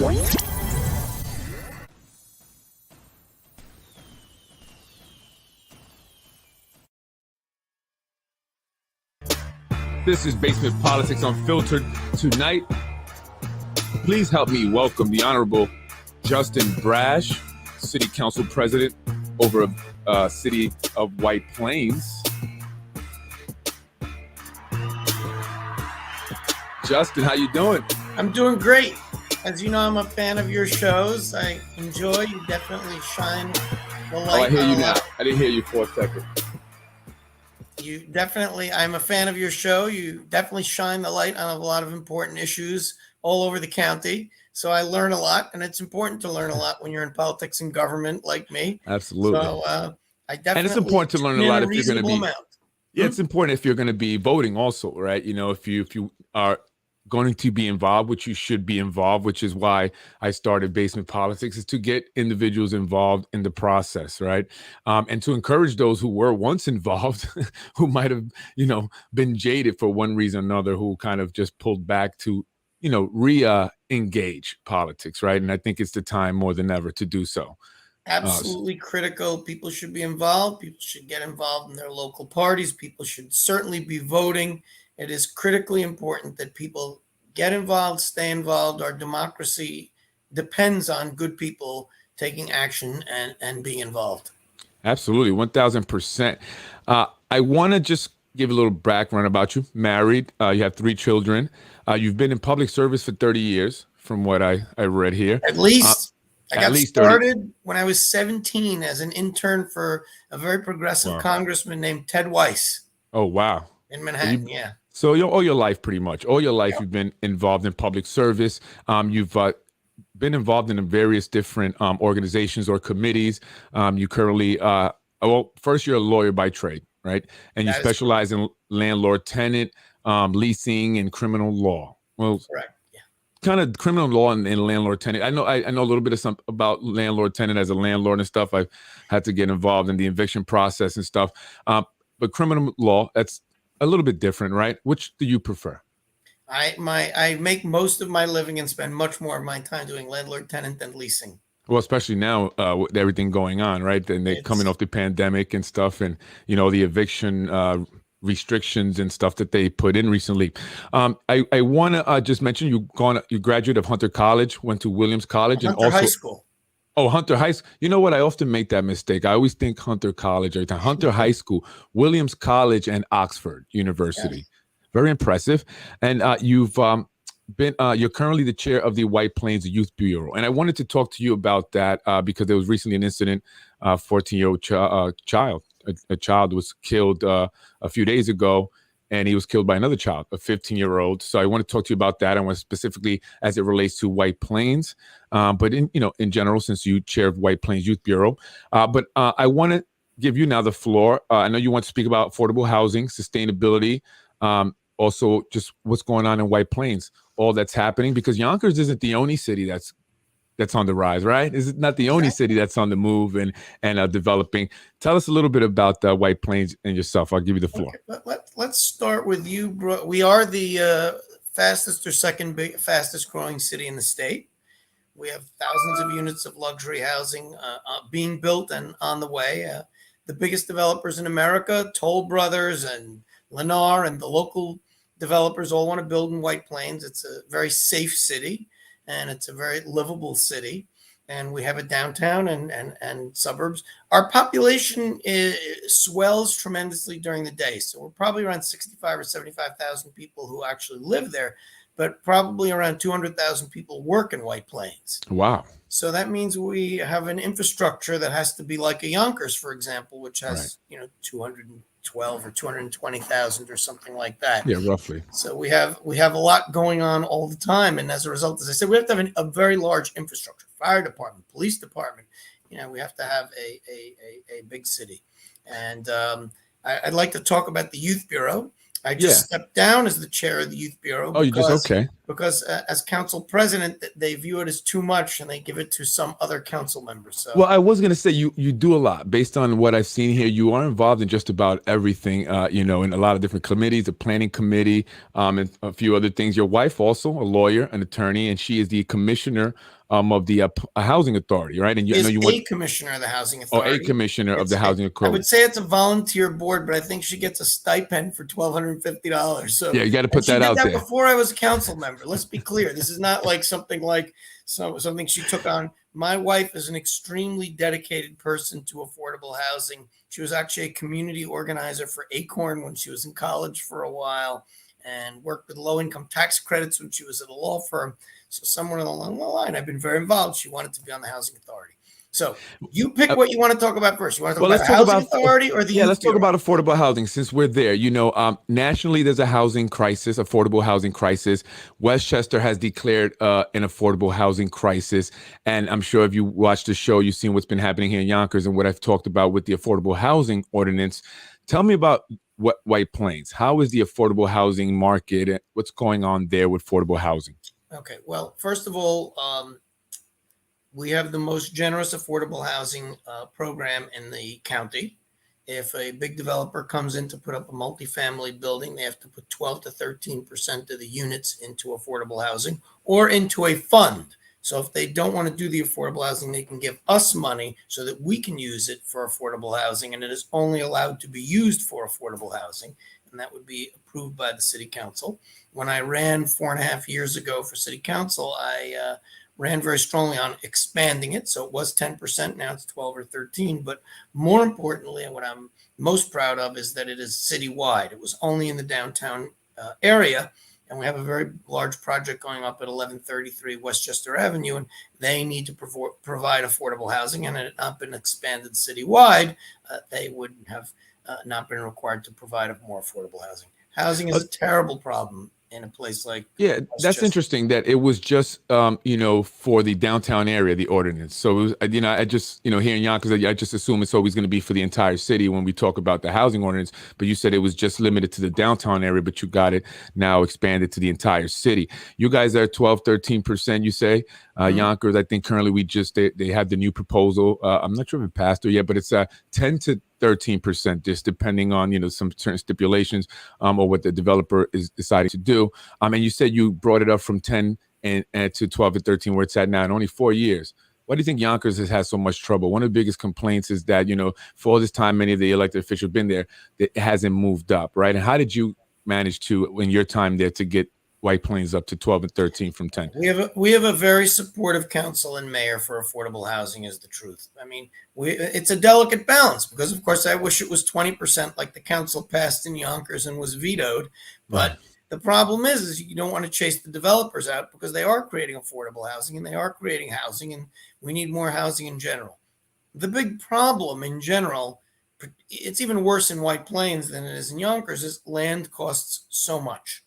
This is Basement Politics Unfiltered. Tonight, please help me welcome the Honorable Justin Brasch, City Council President over City of White Plains. Justin, how you doing? I'm doing great. As you know, I'm a fan of your shows. I enjoy. You definitely shine the light. Oh, I hear you now. I didn't hear you for a second. I'm a fan of your show. You definitely shine the light on a lot of important issues all over the county. So I learn a lot, and it's important to learn a lot when you're in politics and government like me. Absolutely. So I definitely. And it's important to learn a lot if you're going to be. Amount. Yeah, it's important if you're going to be voting also, right? You know, if you are going to be involved, which you should be involved, which is why I started Basement Politics, is to get individuals involved in the process, right? And to encourage those who were once involved, who might have, been jaded for one reason or another, who kind of just pulled back to, re-engage politics, right? And I think it's the time more than ever to do so. Absolutely critical. People should be involved. People should get involved in their local parties. People should certainly be voting. It is critically important that people get involved, stay involved. Our democracy depends on good people taking action and being involved. Absolutely, 1,000%. I want to just give a little background about you. Married, you have 3 children. You've been in public service for 30 years, from what I read here. At least. I got started 30. when I was 17 as an intern for a very progressive congressman named Ted Weiss. Oh, wow. In Manhattan, yeah. So all your life, pretty much, all your life, You've been involved in public service. You've been involved in various different organizations or committees. You currently, first you're a lawyer by trade, right? And you specialize in landlord-tenant, leasing, and criminal law. Well, correct. Kind of criminal law and landlord-tenant. I know a little bit of about landlord-tenant as a landlord and stuff. I've had to get involved in the eviction process and stuff. But criminal law, that's a little bit different, right? Which do you prefer? I make most of my living and spend much more of my time doing landlord-tenant than leasing. Well, especially now with everything going on, right? And they're coming off the pandemic and stuff, and the eviction restrictions and stuff that they put in recently. I want to just mention you graduate of Hunter College, went to Williams College, and also High School. Oh, Hunter High School. You know what? I often make that mistake. I always think Hunter College every time. Hunter High School, Williams College, and Oxford University. Yes. Very impressive. And you've you're currently the chair of the White Plains Youth Bureau. And I wanted to talk to you about that because there was recently an incident, 14-year-old child. A child was killed a few days ago, and he was killed by another child, a 15-year-old. So I want to talk to you about that. I want specifically as it relates to White Plains, but in general, since you chair of White Plains Youth Bureau. But I want to give you now the floor. I know you want to speak about affordable housing, sustainability, also just what's going on in White Plains, all that's happening, because Yonkers isn't the only city that's on the rise, right? Is it not the only city that's on the move and developing? Tell us a little bit about White Plains and yourself. I'll give you the floor. Okay, let's start with you, bro. We are the fastest or fastest growing city in the state. We have thousands of units of luxury housing being built and on the way. The biggest developers in America, Toll Brothers and Lennar, and the local developers all want to build in White Plains. It's a very safe city, and it's a very livable city. And we have a downtown and suburbs. Our population swells tremendously during the day. So we're probably around 65 or 75,000 people who actually live there, but probably around 200,000 people work in White Plains. Wow. So that means we have an infrastructure that has to be like a Yonkers, for example, which has, 212 or 220,000 or something like that. Yeah, roughly. So we have a lot going on all the time. And as a result, as I said, we have to have a very large infrastructure, fire department, police department. We have to have a big city. And I'd like to talk about the Youth Bureau. I just stepped down as the chair of the Youth Bureau. Oh, you just, okay. because as council president, they view it as too much and they give it to some other council members. So, well, I was going to say you do a lot based on what I've seen here. You are involved in just about everything, you know, in a lot of different committees, the planning committee, and a few other things. Your wife also a lawyer, an attorney, and she is the commissioner of the housing authority, right? And I know is you a want commissioner of the housing or a authority. commissioner of the housing I authority. would say it's a volunteer board, but I think she gets a stipend for $1,250. So Yeah, you got to put that out there. Before I was a council member. Let's be clear. This is not like something she took on. My wife is an extremely dedicated person to affordable housing. She was actually a community organizer for Acorn when she was in college for a while, and worked with low-income tax credits when she was at a law firm. So somewhere along the line, I've been very involved. She wanted to be on the housing authority. So you pick what you want to talk about first. You want to talk about the housing authority or the youth let's talk bureau? about affordable housing since we're there. You know, nationally, there's a housing crisis, affordable housing crisis. Westchester has declared an affordable housing crisis. And I'm sure if you watch the show, you've seen what's been happening here in Yonkers and what I've talked about with the affordable housing ordinance. Tell me about White Plains. How is the affordable housing market? What's going on there with affordable housing? Okay. Well, first of all, we have the most generous affordable housing program in the county. If a big developer comes in to put up a multifamily building, they have to put 12 to 13% of the units into affordable housing or into a fund. So if they don't want to do the affordable housing, they can give us money so that we can use it for affordable housing. And it is only allowed to be used for affordable housing. And that would be approved by the city council. When I ran 4.5 years ago for city council, I ran very strongly on expanding it. So it was 10%, now it's 12 or 13. But more importantly, and what I'm most proud of is that it is citywide. It was only in the downtown area. And we have a very large project going up at 1133 Westchester Avenue, and they need to provide affordable housing. And had it not been expanded citywide, they would have not been required to provide more affordable housing. Housing is a terrible problem in a place like that's interesting that it was just you know, for the downtown area, the ordinance. So it was, you know, I just, you know, here in Yonkers, I just assume it's always going to be for the entire city when we talk about the housing ordinance, but you said it was just limited to the downtown area, but you got it now expanded to the entire city. You guys are 12-13%, you say. Yonkers, I think currently they have the new proposal. I'm not sure if it passed or yet, but it's 10 to 13%, just depending on, you know, some certain stipulations or what the developer is deciding to do. And you said you brought it up from 10 and to 12 to 13, where it's at now in only 4 years. Why do you think Yonkers has had so much trouble? One of the biggest complaints is that, you know, for all this time, many of the elected officials have been there, that it hasn't moved up, right? And how did you manage to, in your time there, to get White Plains up to 12 and 13 from 10? We have a very supportive council and mayor for affordable housing, is the truth. I mean, it's a delicate balance because, of course, I wish it was 20% like the council passed in Yonkers and was vetoed. But the problem is you don't want to chase the developers out because they are creating affordable housing and they are creating housing, and we need more housing in general. The big problem in general, it's even worse in White Plains than it is in Yonkers, is land costs so much.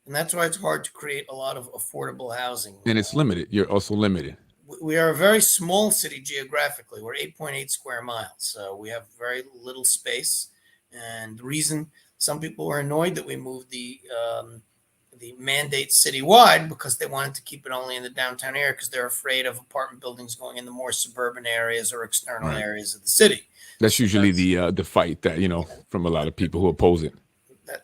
And that's why it's hard to create a lot of affordable housing. And it's limited. You're also limited. We are a very small city geographically. We're 8.8 square miles. So we have very little space. And the reason some people were annoyed that we moved the mandate citywide because they wanted to keep it only in the downtown area because they're afraid of apartment buildings going in the more suburban areas or external areas of the city. That's usually the fight that, you know, from a lot of people who oppose it.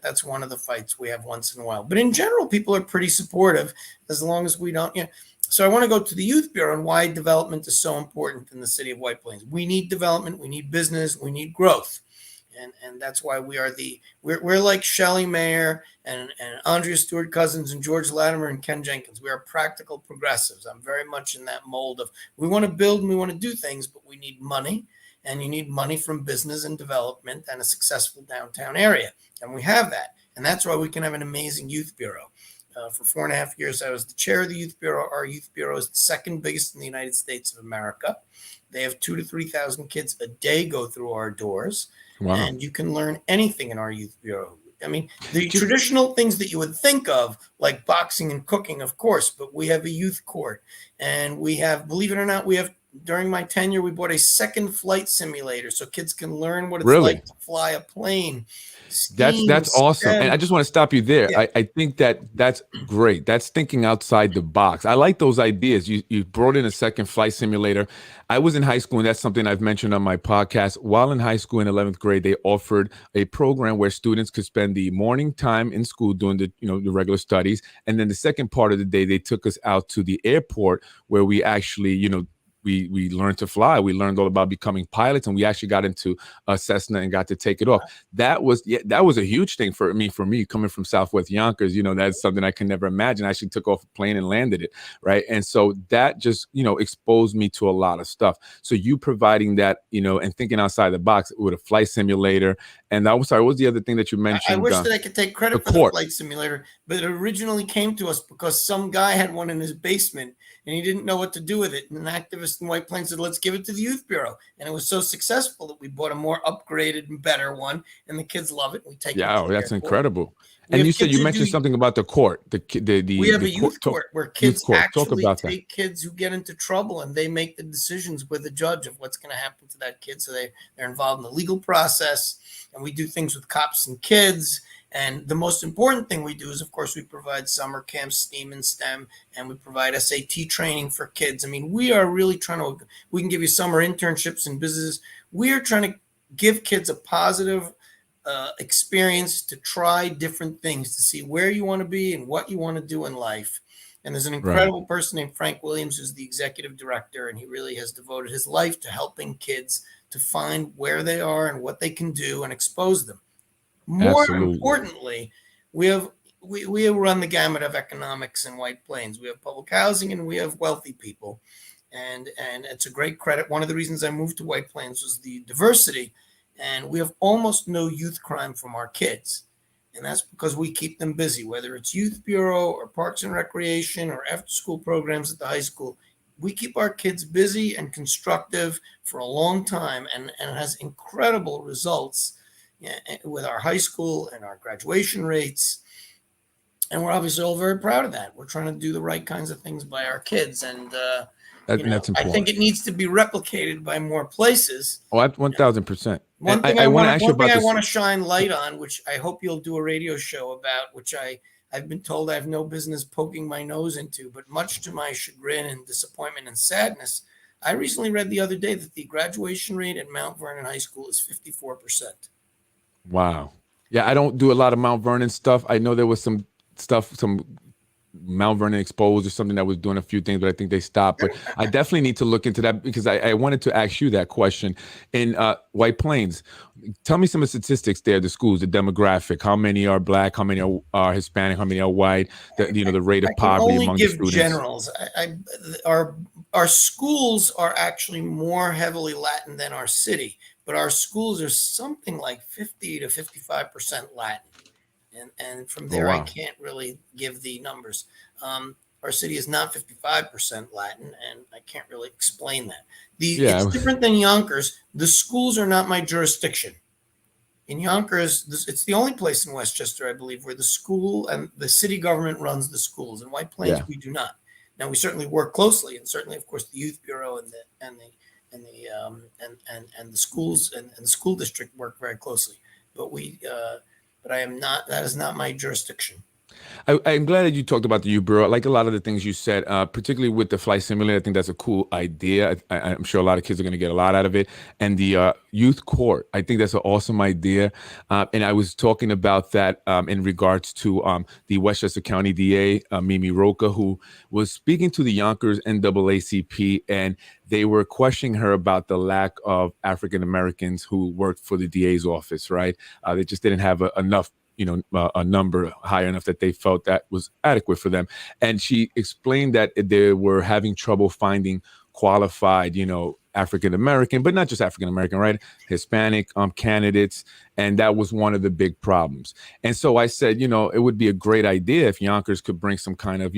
That's one of the fights we have once in a while. But in general, people are pretty supportive as long as we don't. So I want to go to the Youth Bureau and why development is so important in the city of White Plains. We need development. We need business. We need growth. And that's why we're like Shelley Mayer and Andrea Stewart Cousins and George Latimer and Ken Jenkins. We are practical progressives. I'm very much in that mold of we want to build and we want to do things, but we need money. And you need money from business and development and a successful downtown area. And we have that. And that's why we can have an amazing youth bureau. For 4.5 years, I was the chair of the youth bureau. Our youth bureau is the second biggest in the United States of America. They have 2,000 to 3,000 kids a day go through our doors. Wow. And you can learn anything in our youth bureau. I mean, the traditional things that you would think of, like boxing and cooking, of course, but we have a youth court. And we have, believe it or not, we have During my tenure, we bought a second flight simulator so kids can learn what it's Really? like to fly a plane, skiing, That's awesome. And I STEM. just want to stop you there. Yeah, I think that that's great. That's thinking outside the box. I like those ideas. You brought in a second flight simulator. I was in high school, and that's something I've mentioned on my podcast. While in high school in 11th grade, they offered a program where students could spend the morning time in school doing the regular studies, and then the second part of the day they took us out to the airport where we actually we learned to fly. We learned all about becoming pilots, and we actually got into a Cessna and got to take it off. That was a huge thing for me. For me, coming from Southwest Yonkers, that's something I can never imagine. I actually took off a plane and landed it, right? And so that just exposed me to a lot of stuff. So you providing that, and thinking outside the box with a flight simulator. And I'm sorry, what was the other thing that you mentioned? I wish that I could take credit for the flight simulator, but it originally came to us because some guy had one in his basement and he didn't know what to do with it. And an activist in White Plains said, let's give it to the Youth Bureau. And it was so successful that we bought a more upgraded and better one, and the kids love it. We take it. Yeah, that's incredible. And you said you mentioned something about the court. We have a youth court where kids actually take kids who get into trouble, and they make the decisions with the judge of what's going to happen to that kid. So they're involved in the legal process, and we do things with cops and kids. And the most important thing we do is, of course, we provide summer camps, STEAM and STEM, and we provide SAT training for kids. I mean, we are really we can give you summer internships in businesses. We are trying to give kids a positive experience to try different things, to see where you want to be and what you want to do in life. And there's an incredible person named Frank Williams, who's the executive director, and he really has devoted his life to helping kids to find where they are and what they can do and expose them. More importantly, we run the gamut of economics in White Plains. We have public housing and we have wealthy people. And it's a great credit. One of the reasons I moved to White Plains was the diversity. And we have almost no youth crime from our kids. And that's because we keep them busy, whether it's Youth Bureau or Parks and Recreation or after-school programs at the high school. We keep our kids busy and constructive for a long time, and it has incredible results with our high school and our graduation rates. And we're obviously all very proud of that. We're trying to do the right kinds of things by our kids. And that's important. I think it needs to be replicated by more places. Oh, 1,000%. One thing I want to shine light on, which I hope you'll do a radio show about, which I've been told I have no business poking my nose into, but much to my chagrin and disappointment and sadness, I recently read the other day that the graduation rate at Mount Vernon High School is 54%. Wow. Yeah, I don't do a lot of Mount Vernon stuff. I know there was some Mount Vernon Exposed or something that was doing a few things, but I think they stopped. But I definitely need to look into that because I wanted to ask you that question. In White Plains, tell me some of the statistics there, the schools, the demographic, how many are Black, how many are Hispanic, how many are white, the rate of poverty among the students. Generals. Our schools are actually more heavily Latin than our city, but our schools are something like 50 to 55% Latin. And from there, I can't really give the numbers. Our city is not 55% Latin, and I can't really explain that. It's different than Yonkers. The schools are not my jurisdiction. In Yonkers, it's the only place in Westchester, I believe, where the school and the city government runs the schools. In White Plains, we do not. Now, we certainly work closely, and certainly, of course, the Youth Bureau and the schools and the school district work very closely. But that is not my jurisdiction. I'm glad that you talked about the Youth Bureau. I like a lot of the things you said, particularly with the flight simulator. I think that's a cool idea. I'm sure a lot of kids are going to get a lot out of it. And the youth court, I think that's an awesome idea. And I was talking about that in regards to the Westchester County DA, Mimi Roca, who was speaking to the Yonkers NAACP, and they were questioning her about the lack of African Americans who worked for the DA's office, right? They just didn't have enough a number high enough that they felt that was adequate for them. And she explained that they were having trouble finding qualified, African-American, but not just African-American, right? Hispanic candidates. And that was one of the big problems. And so I said, it would be a great idea if Yonkers could bring some kind of,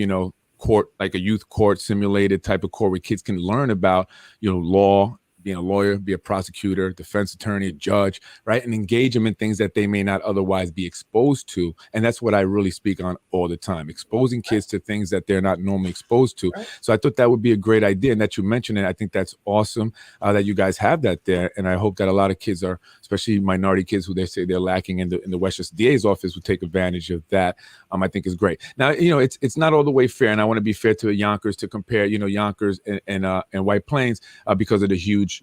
court, like a youth court simulated type of court where kids can learn about, law, being a lawyer, be a prosecutor, defense attorney, a judge, right? And engage them in things that they may not otherwise be exposed to. And that's what I really speak on all the time, exposing kids to things that they're not normally exposed to. So I thought that would be a great idea. And that you mentioned it, I think that's awesome that you guys have that there. And I hope that a lot of kids are, especially minority kids who they say they're lacking in the Westchester DA's office, will take advantage of that. I think is great. Now, it's not all the way fair. And I want to be fair to Yonkers to compare, Yonkers and White Plains because of the huge,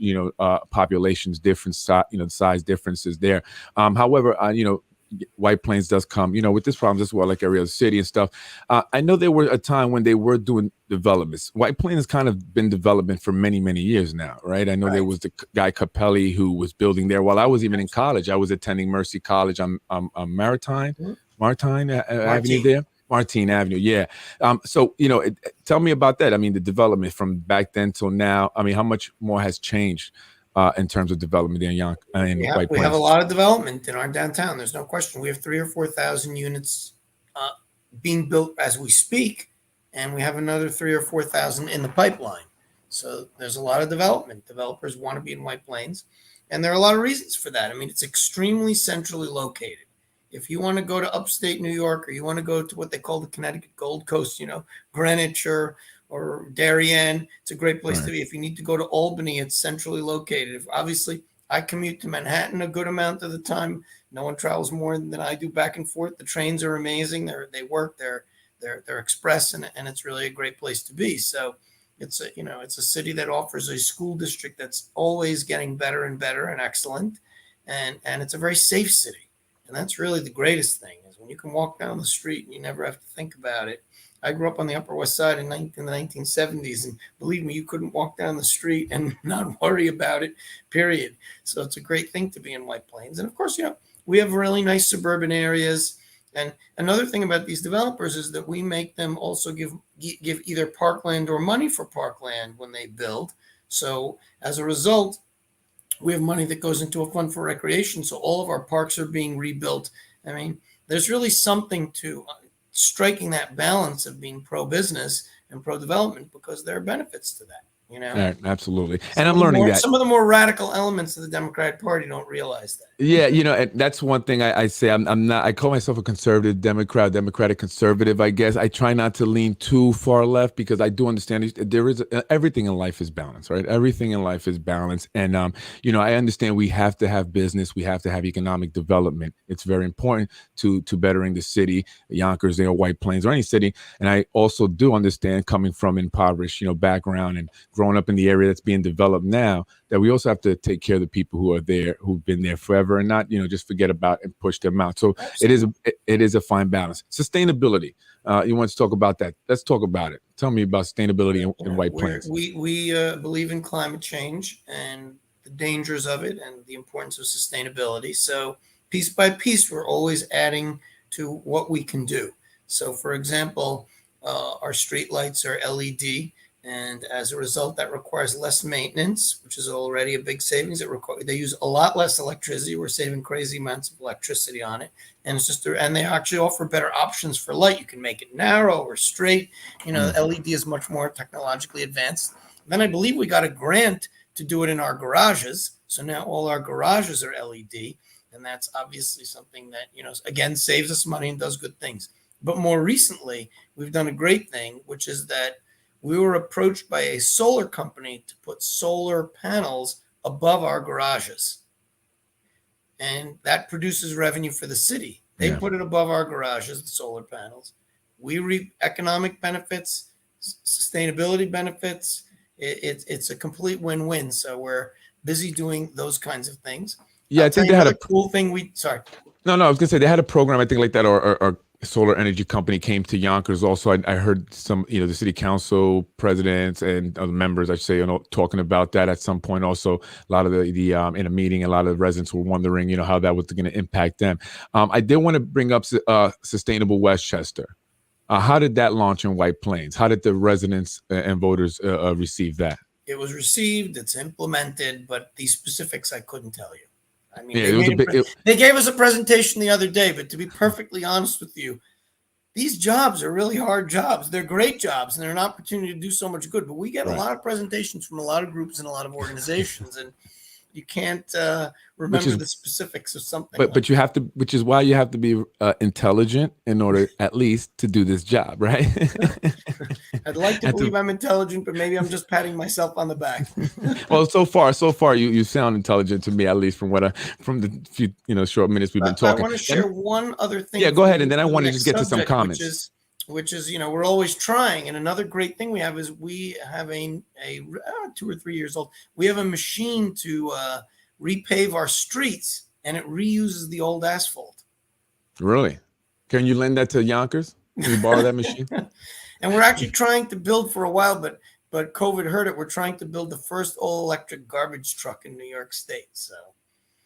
populations difference, size differences there. However, White Plains does come, with this problems as well, like every other city and stuff. I know there were a time when they were doing developments. White Plains has kind of been development for many, many years now, right? I know there was the guy Capelli who was building there while I was even in college. I was attending Mercy College on Martine Avenue there. Martine Avenue, yeah. So, tell me about that. I mean, the development from back then till now. I mean, how much more has changed in terms of development in White Plains? We have a lot of development in our downtown. There's no question. We have 3,000 or 4,000 units being built as we speak, and we have another 3,000 or 4,000 in the pipeline. So there's a lot of development. Developers want to be in White Plains, and there are a lot of reasons for that. I mean, it's extremely centrally located. If you want to go to upstate New York, or you want to go to what they call the Connecticut Gold Coast, Greenwich or Darien, it's a great place to be. If you need to go to Albany, it's centrally located. Obviously, I commute to Manhattan a good amount of the time. No one travels more than I do back and forth. The trains are amazing. They work. They're express, and it's really a great place to be. So it's a city that offers a school district that's always getting better and better and excellent, and it's a very safe city. And that's really the greatest thing, is when you can walk down the street and you never have to think about it. I grew up on the Upper West Side in the 1970s, and believe me, you couldn't walk down the street and not worry about it, period. So it's a great thing to be in White Plains. And of course, we have really nice suburban areas. And another thing about these developers is that we make them also give either parkland or money for parkland when they build. So as a result, we have money that goes into a fund for recreation. So all of our parks are being rebuilt. I mean, there's really something to striking that balance of being pro-business and pro-development, because there are benefits to that. Absolutely. And I'm learning that some of the more radical elements of the Democratic Party don't realize that. Yeah, and that's one thing I say. I'm not. I call myself a conservative Democratic conservative. I guess I try not to lean too far left, because I do understand there is everything in life is balance, right? Everything in life is balance, and I understand we have to have business, we have to have economic development. It's very important to bettering the city, Yonkers, White Plains, or any city. And I also do understand, coming from impoverished, background and growing up in the area that's being developed now, that we also have to take care of the people who are there, who've been there forever, and not, just forget about and push them out. So it is a fine balance. Sustainability. You want to talk about that? Let's talk about it. Tell me about sustainability in White Plains. We believe in climate change and the dangers of it and the importance of sustainability. So piece by piece, we're always adding to what we can do. So for example, our street lights are LED. And as a result, that requires less maintenance, which is already a big savings. They use a lot less electricity. We're saving crazy amounts of electricity on it. And and they actually offer better options for light. You can make it narrow or straight. LED is much more technologically advanced. Then I believe we got a grant to do it in our garages. So now all our garages are LED. And that's obviously something that, again, saves us money and does good things. But more recently, we've done a great thing, which is that we were approached by a solar company to put solar panels above our garages. And that produces revenue for the city. They put it above our garages, the solar panels. We reap economic benefits, sustainability benefits. It's a complete win-win. So we're busy doing those kinds of things. Yeah, I think they had a cool thing. No, I was gonna say they had a program, I think, like that, or solar energy company came to Yonkers. Also, I heard some, the city council presidents and other members, I should say, talking about that at some point. Also, a lot of the in a meeting, a lot of the residents were wondering, how that was going to impact them. I did want to bring up Sustainable Westchester. How did that launch in White Plains? How did the residents and voters receive that? It was received. It's implemented, but these specifics I couldn't tell you. I mean, yeah, they gave us a presentation the other day, but to be perfectly honest with you, these jobs are really hard jobs. They're great jobs, and they're an opportunity to do so much good. But we get a Right. lot of presentations from a lot of groups and a lot of organizations, and you can't Which remember is the specifics of something. but you have to, which is why you have to be intelligent in order at least to do this job, right? I'd like to And believe I'm intelligent, but maybe I'm just patting myself on the back. well, so far you sound intelligent to me, at least from from the few short minutes we've been I talking. want to share one other thing. Yeah, go before we ahead, and move then I to the want to next just get to some subject, comments. which is we're always trying. And another great thing we have is we have a 2 or 3 years old. We have a machine to repave our streets, and it reuses the old asphalt. Really? Can you lend that to Yonkers? Can you borrow that machine? And we're actually trying to build for a while, but COVID hurt it. We're trying to build the first all-electric garbage truck in New York State. So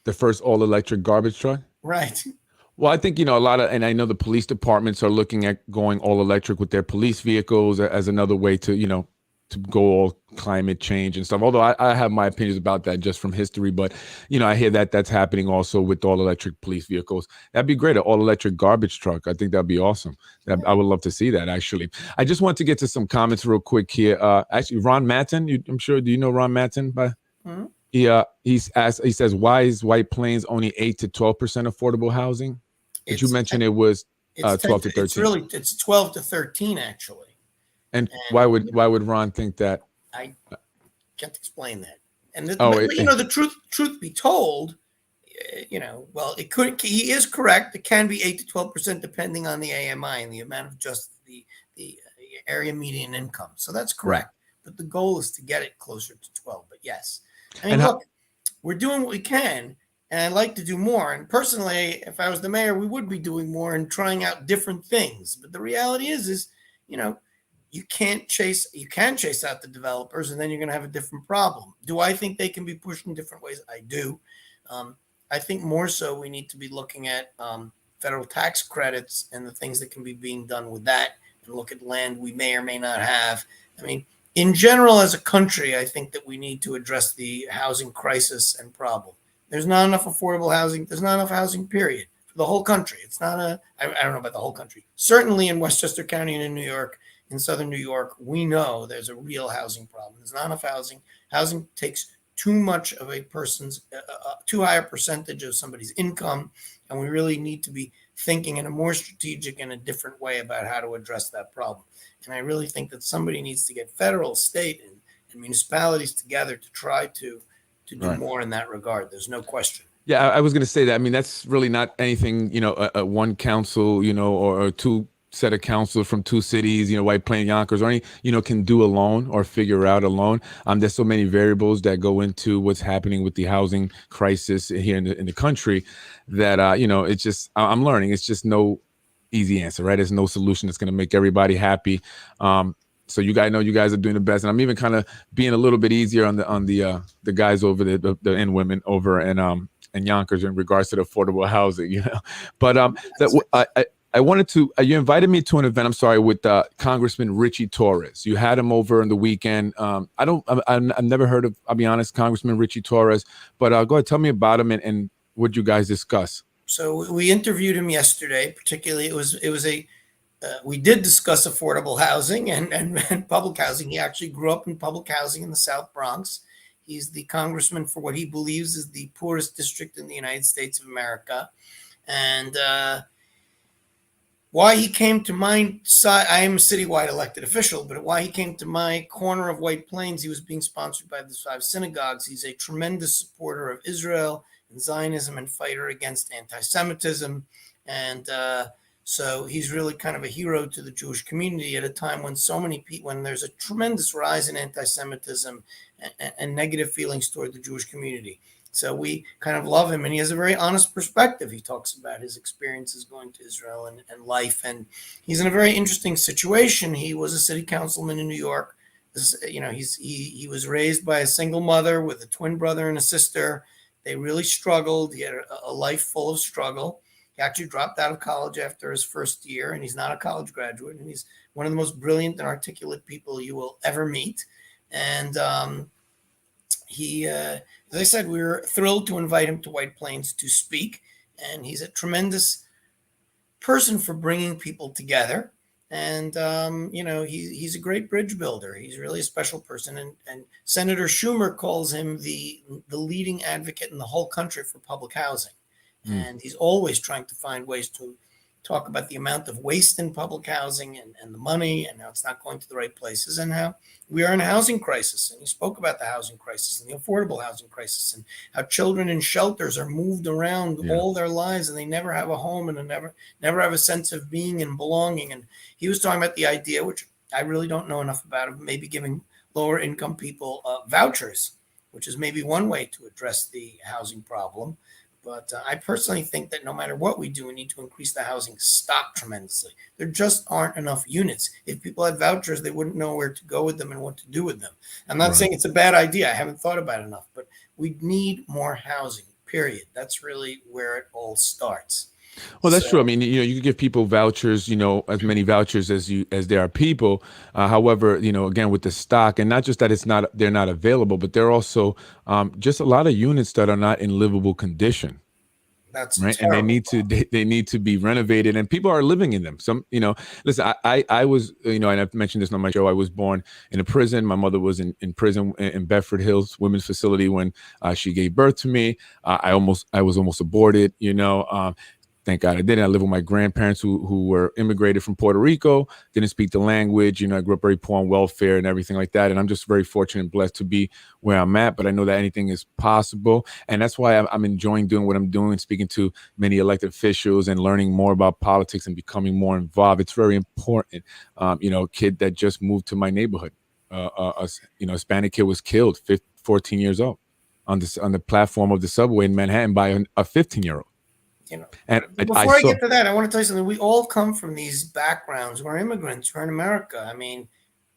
The first all-electric garbage truck? right. Well, I think, a lot of, and I know the police departments are looking at going all electric with their police vehicles as another way to, to go all climate change and stuff. Although I have my opinions about that just from history, but, I hear that that's happening also with all electric police vehicles. That'd be great. An all electric garbage truck. I think that'd be awesome. I would love to see that, actually. I just want to get to some comments real quick here. Actually, Ron Matton, I'm sure, do you know Ron Matton? Mm-hmm. He's asked, he says, why is White Plains only 8 to 12% affordable housing? But you mentioned it was 12 to 13. It's 12 to 13 actually. And why would Ron think that? I can't explain that. And the truth be told, well, he is correct. It can be 8 to 12% depending on the AMI and the amount of just the area median income. So that's correct. Right. But the goal is to get it closer to 12. But yes, I mean, look, we're doing what we can. And I'd like to do more. And personally, if I was the mayor, we would be doing more and trying out different things. But the reality is, you can chase out the developers, and then you're going to have a different problem. Do I think they can be pushed in different ways? I do. I think more so we need to be looking at federal tax credits and the things that can be being done with that, and look at land we may or may not have. I mean, in general, as a country, I think that we need to address the housing crisis and problem. There's not enough affordable housing. There's not enough housing, period, for the whole country. It's not I don't know about the whole country. Certainly in Westchester County and in New York, in Southern New York, we know there's a real housing problem. There's not enough housing. Housing takes too much of a person's, too high a percentage of somebody's income. And we really need to be thinking in a more strategic and a different way about how to address that problem. And I really think that somebody needs to get federal, state, and municipalities together to try to do more in that regard. There's no question. Yeah, I was going to say that. I mean, that's really not anything, one council, or two set of council from two cities, White Plains, Yonkers, or any, can do alone or figure out alone. There's so many variables that go into what's happening with the housing crisis here in the country that, it's just, I'm learning. It's just no easy answer, right? There's no solution that's going to make everybody happy. So you guys know you guys are doing the best, and I'm even kind of being a little bit easier on the guys over the and women over in Yonkers in regards to the affordable housing, But I wanted to. You invited me to an event. I'm sorry, with Congressman Richie Torres. You had him over on the weekend. I've never heard of. I'll be honest, Congressman Richie Torres. But go ahead, tell me about him and what you guys discuss. So we interviewed him yesterday. Particularly, we did discuss affordable housing and public housing. He actually grew up in public housing in the South Bronx. He's the congressman for what he believes is the poorest district in the United States of America. And why he came to my side, I am a citywide elected official, but why he came to my corner of White Plains, he was being sponsored by the 5 synagogues. He's a tremendous supporter of Israel and Zionism and fighter against anti-Semitism. And so he's really kind of a hero to the Jewish community at a time when so many people, when there's a tremendous rise in anti-Semitism and negative feelings toward the Jewish community. So we kind of love him, and he has a very honest perspective. He talks about his experiences going to Israel and life, and he's in a very interesting situation. He was a city councilman in New York. He was raised by a single mother with a twin brother and a sister. They really struggled. He had a life full of struggle. He actually dropped out of college after his first year, and he's not a college graduate. And he's one of the most brilliant and articulate people you will ever meet. And as I said, we were thrilled to invite him to White Plains to speak. And he's a tremendous person for bringing people together. And he's a great bridge builder. He's really a special person. And Senator Schumer calls him the leading advocate in the whole country for public housing. And he's always trying to find ways to talk about the amount of waste in public housing and the money and how it's not going to the right places and how we are in a housing crisis. And he spoke about the housing crisis and the affordable housing crisis and how children in shelters are moved around all their lives and they never have a home and never have a sense of being and belonging. And he was talking about the idea, which I really don't know enough about, of maybe giving lower income people vouchers, which is maybe one way to address the housing problem. But I personally think that no matter what we do, we need to increase the housing stock tremendously. There just aren't enough units. If people had vouchers, they wouldn't know where to go with them and what to do with them. I'm not saying it's a bad idea. I haven't thought about it enough, but we need more housing, period. That's really where it all starts. Well, that's true. I mean, you can give people vouchers, as many vouchers as there are people. However, again, with the stock, and not just that they're not available, but they're also just a lot of units that are not in livable condition. That's right. And they need to be renovated, and people are living in them. Some, listen, I was, and I've mentioned this on my show. I was born in a prison. My mother was in prison in Bedford Hills Women's Facility when she gave birth to me. I was almost aborted, Thank God I didn't. I live with my grandparents who were immigrated from Puerto Rico, didn't speak the language. I grew up very poor on welfare and everything like that. And I'm just very fortunate and blessed to be where I'm at. But I know that anything is possible. And that's why I'm enjoying doing what I'm doing, speaking to many elected officials and learning more about politics and becoming more involved. It's very important. A kid that just moved to my neighborhood, a Hispanic kid was killed, 14 years old, on the platform of the subway in Manhattan by a 15-year-old. And before I get to that, I want to tell you something. We all come from these backgrounds. We're immigrants. We're in America. I mean,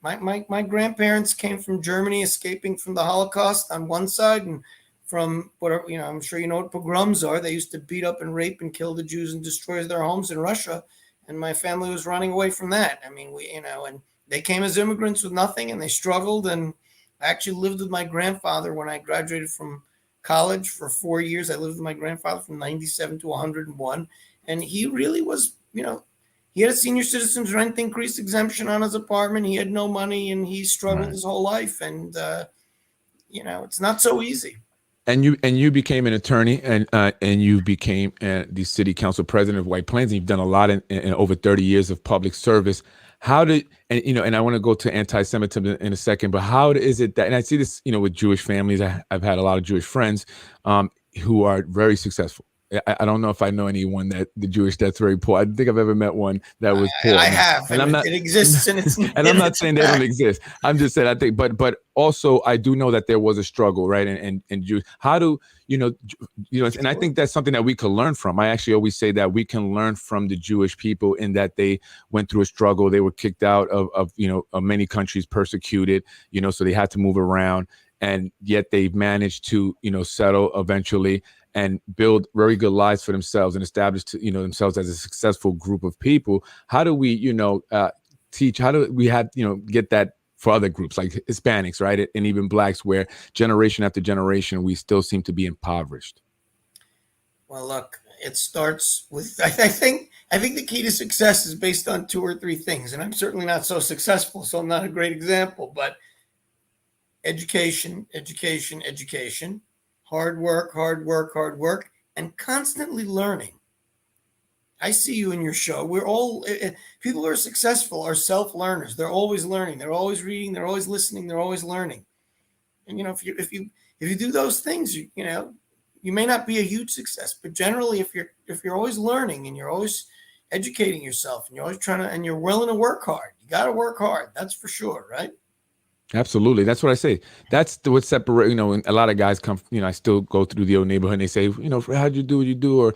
my grandparents came from Germany, escaping from the Holocaust on one side, and from whatever, I'm sure you know what pogroms are. They used to beat up and rape and kill the Jews and destroy their homes in Russia. And my family was running away from that. I mean, and they came as immigrants with nothing, and they struggled. And I actually lived with my grandfather when I graduated from college for 4 years. I lived with my grandfather from 97 to 101. And he really was, he had a senior citizen's rent increase exemption on his apartment. He had no money and he struggled his whole life. And, it's not so easy. And you became an attorney and you became the city council president of White Plains. And you've done a lot in over 30 years of public service. And I want to go to anti-Semitism in a second, but how is it that, and I see this, with Jewish families, I've had a lot of Jewish friends who are very successful. I don't know if I know anyone the Jewish that's very poor. I don't think I've ever met one that was poor. I have, and I'm not, it exists, and it's and I'm not saying they don't exist. I'm just saying I think, but also I do know that there was a struggle, right? And Jews, how do and I think that's something that we can learn from. I actually always say that we can learn from the Jewish people in that they went through a struggle. They were kicked out of many countries, persecuted, so they had to move around, and yet they've managed to settle eventually and build very good lives for themselves and establish themselves as a successful group of people. How do we teach? How do we get that for other groups like Hispanics, right, and even Blacks, where generation after generation we still seem to be impoverished? Well, look, it starts with I think the key to success is based on 2 or 3 things, and I'm certainly not so successful, so I'm not a great example. But education. Hard work, and constantly learning. I see you in your show. We're all people who are successful are self-learners. They're always learning. They're always reading. They're always listening. They're always learning. And if you do those things, you may not be a huge success, but generally, if you're always learning and you're always educating yourself and you're always and you're willing to work hard, you got to work hard. That's for sure, right? Absolutely. That's what I say. That's what separates, and a lot of guys come, I still go through the old neighborhood and they say, how'd you do what you do? Or,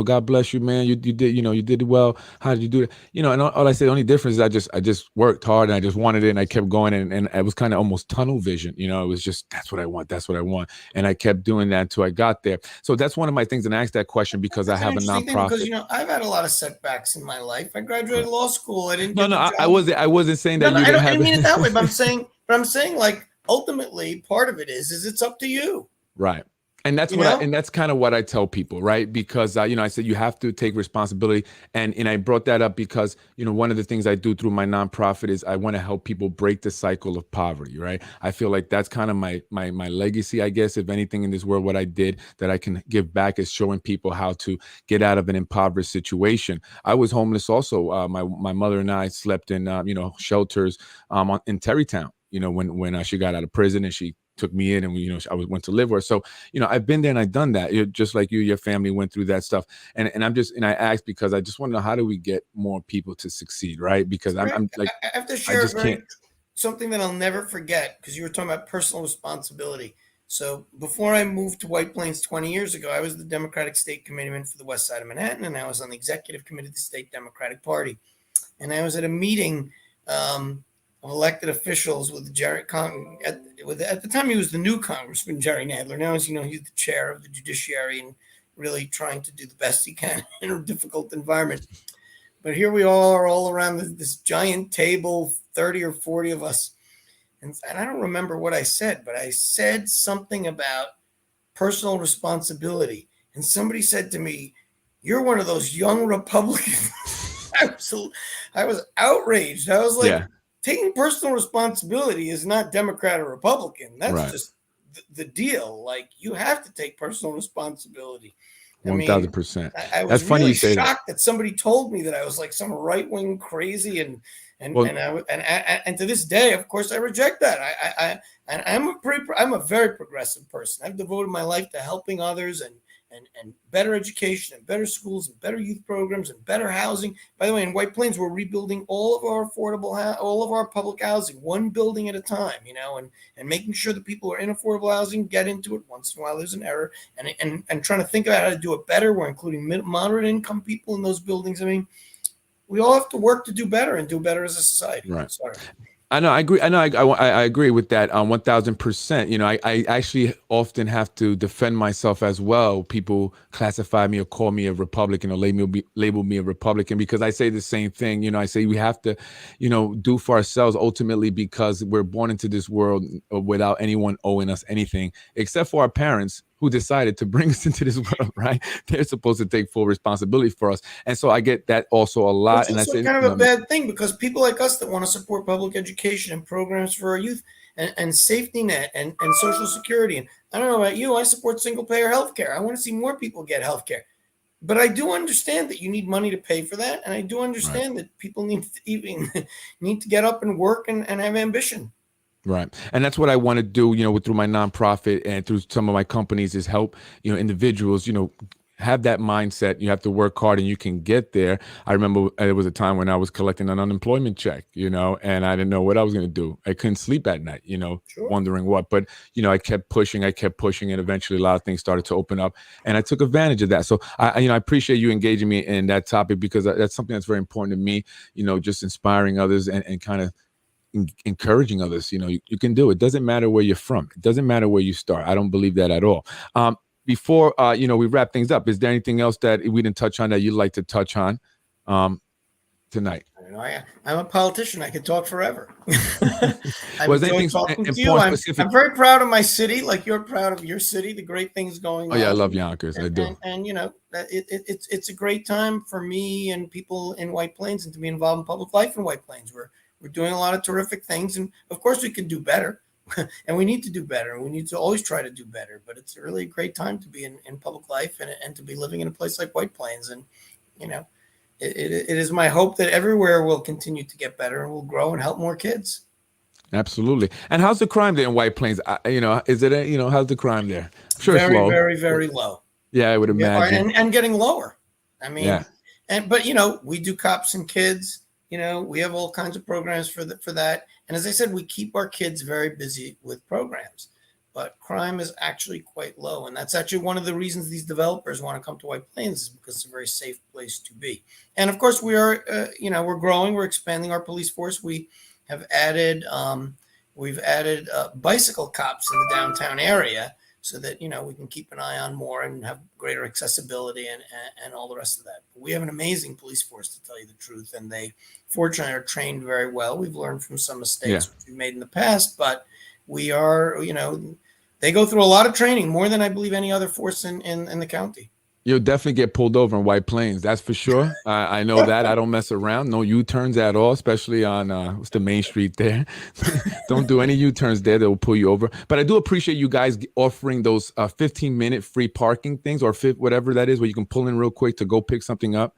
God bless you, man. You did, you did well. How did you do it? And all I say, the only difference is I just worked hard and I just wanted it and I kept going and it was kind of almost tunnel vision. It was just, that's what I want. That's what I want. And I kept doing that until I got there. So that's one of my things. And I asked that question because I have a nonprofit. Because, I've had a lot of setbacks in my life. I graduated law school. I didn't. I wasn't saying that. I didn't mean it that way, but I'm saying like ultimately part of it is it's up to you. Right. And that's You what know, and that's kind of what I tell people, right? Because I said you have to take responsibility, and I brought that up because one of the things I do through my nonprofit is I want to help people break the cycle of poverty, right? I feel like that's kind of my legacy, I guess, if anything in this world, what I did that I can give back is showing people how to get out of an impoverished situation. I was homeless also. My mother and I slept in shelters in Terrytown. When she got out of prison and she took me in and I went to live with her. So I've been there and I've done that. Just like your family went through that stuff. And I asked because I just want to know, how do we get more people to succeed, right? Because I'm like, I have to I share just can't. something that I'll never forget because you were talking about personal responsibility. So before I moved to White Plains 20 years ago, I was the Democratic State Committeeman for the West Side of Manhattan, and I was on the executive committee of the State Democratic Party. And I was at a meeting of elected officials with at the time he was the new Congressman Jerry Nadler. Now, as you know, he's the chair of the judiciary and really trying to do the best he can in a difficult environment. But here we all are, all around this giant table, 30 or 40 of us. And I don't remember what I said, but I said something about personal responsibility. And somebody said to me, "You're one of those young Republicans." I was outraged. I was like, Yeah, taking personal responsibility is not Democrat or Republican. That's right. just the deal. Like, you have to take personal responsibility. I mean, 1000%. I That's was funny you really say that. shocked that somebody told me that I was like some right wing crazy, Well, and to this day, of course, I reject that. I'm a very progressive person. I've devoted my life to helping others and better education and better schools and better youth programs and better housing. By the way, in White Plains, we're rebuilding all of our all of our public housing, one building at a time, and making sure that people who are in affordable housing get into it. Once in a while, there's an error, and trying to think about how to do it better. We're including moderate income people in those buildings. I mean, we all have to work to do better and do better as a society. right. Sorry. I know. I agree. I know. I agree with that. 1000%. I actually often have to defend myself as well. People classify me or call me a Republican or label me a Republican because I say the same thing. I say we have to, do for ourselves ultimately because we're born into this world without anyone owing us anything except for our parents who decided to bring us into this world, right? They're supposed to take full responsibility for us. And so I get that also a But lot. it's And I also say, kind of a bad thing because people like us that want to support public education and programs for our youth and safety net and social security. And I don't know about you, I support single payer health care. I want to see more people get health care. But I do understand that you need money to pay for that. And I do right. understand that people need to even need to get up and work and have ambition. Right. And that's what I want to do, through my nonprofit and through some of my companies is help, individuals, have that mindset. You have to work hard and you can get there. I remember there was a time when I was collecting an unemployment check, and I didn't know what I was going to do. I couldn't sleep at night, Sure. wondering what, but, I kept pushing, and eventually a lot of things started to open up and I took advantage of that. So I appreciate you engaging me in that topic because that's something that's very important to me, just inspiring others and kind of encouraging others. You can do it. Doesn't matter where you're from. It doesn't matter where you start. I don't believe that at all. Before we wrap things up, is there anything else that we didn't touch on that you'd like to touch on tonight? I'm a politician. I could talk forever. I've Was there enjoyed anything talking to you. important specific? I'm very proud of my city, like you're proud of your city, the great things going Oh yeah, I on. love Yonkers. I do. And it's a great time for me and people in White Plains and to be involved in public life in White Plains. We're doing a lot of terrific things, and of course we can do better, and we need to do better, and we need to always try to do better. But it's really a great time to be in public life and to be living in a place like White Plains, and you know. It is my hope that everywhere will continue to get better and will grow and help more kids. Absolutely. And how's the crime there in White Plains? Is it how's the crime there? I'm sure it's Very, low. very, very low. Yeah, I would Yeah, imagine. and getting lower. I Yeah. mean, but we do cops and kids. We have all kinds of programs for that. And as I said, we keep our kids very busy with programs. But crime is actually quite low, and that's actually one of the reasons these developers want to come to White Plains is because it's a very safe place to be. And of course, we are, we're growing, we're expanding our police force. We have added, we've added bicycle cops in the downtown area so that we can keep an eye on more and have greater accessibility and all the rest of that. But we have an amazing police force, to tell you the truth, and they fortunately are trained very well. We've learned from some Yeah. mistakes which we've made in the past, but we are, They go through a lot of training, more than I believe any other force in the county. You'll definitely get pulled over in White Plains. That's for sure. I know that. I don't mess around. No U-turns at all, especially on what's the main street there. Don't do any U-turns there. They'll pull you over. But I do appreciate you guys offering those 15-minute free parking things or whatever that is, where you can pull in real quick to go pick something up.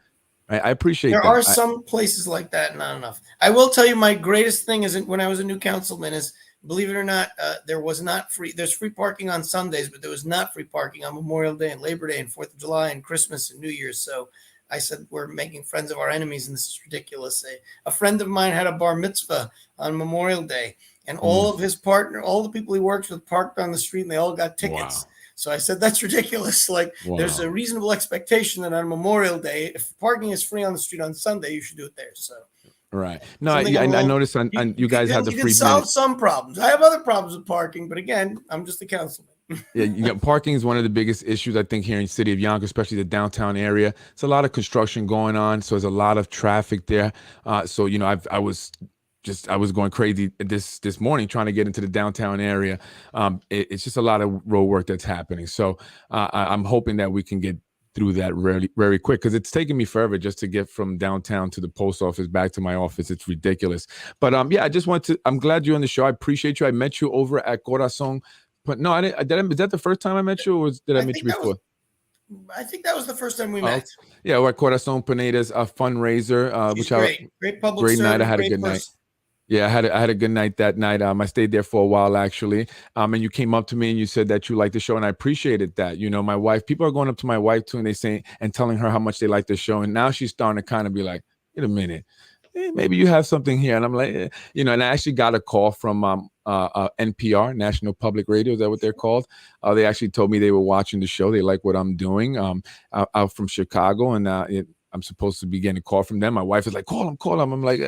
I appreciate that. There are some places like that, not enough. I will tell you, my greatest thing is when I was a new councilman is, believe it or not, there was not free. There's free parking on Sundays, but there was not free parking on Memorial Day and Labor Day and 4th of July and Christmas and New Year's. So I said, we're making friends of our enemies, and this is ridiculous. A friend of mine had a bar mitzvah on Memorial Day, and all of his partner, all the people he works with, parked on the street, and they all got tickets. Wow. So I said, that's ridiculous. Like, there's a reasonable expectation that on Memorial Day, if parking is free on the street on Sunday, you should do it there. So. Right. No, I noticed on you guys had the free. You can solve some problems. I have other problems with parking, but again, I'm just a councilman. Yeah, parking is one of the biggest issues, I think, here in the city of Yonkers, especially the downtown area. It's a lot of construction going on, so there's a lot of traffic there. So I was going crazy this morning trying to get into the downtown area. It's just a lot of road work that's happening. So I'm hoping that we can get through that very quick, because it's taken me forever just to get from downtown to the post office back to my office. It's ridiculous. But I just want to. I'm glad you're on the show. I appreciate you. I met you over at Corazon. But no, I didn't. Is that the first time I met you, or did I meet you before? I think that was the first time we met. Yeah, we're at Corazon Pineda's fundraiser, which great public great night. I had a good night. Yeah, I had a good night that night. I stayed there for a while, actually. And you came up to me and you said that you liked the show, and I appreciated that. My wife, people are going up to my wife too, and they say and telling her how much they like the show, and now she's starting to kind of be like, wait a minute, maybe you have something here. And I'm like, and I actually got a call from NPR, National Public Radio. Is that what they're called? They actually told me they were watching the show. They like what I'm doing. Out from Chicago, and I'm supposed to be getting a call from them. My wife is like, call him. I'm like,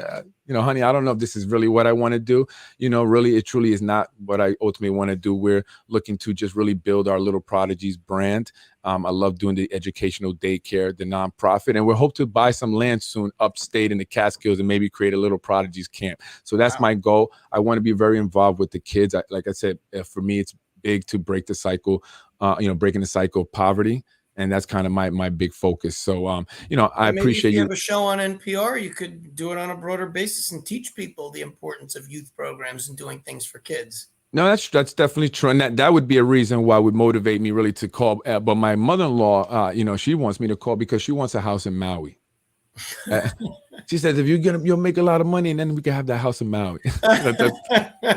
honey, I don't know if this is really what I want to do. Really, it truly is not what I ultimately want to do. We're looking to just really build our Little Prodigies brand. I love doing the educational daycare, the nonprofit, and we hope to buy some land soon upstate in the Catskills and maybe create a Little Prodigies camp. So that's my goal. I want to be very involved with the kids. Like I said, for me, it's big to break the cycle, breaking the cycle of poverty. And that's kind of my big focus. So, I appreciate you. If you have a show on NPR, you could do it on a broader basis and teach people the importance of youth programs and doing things for kids. No, that's definitely true. And that would be a reason why would motivate me really to call. But my mother-in-law, she wants me to call because she wants a house in Maui. She says, if you'll make a lot of money, and then we can have that house in Maui.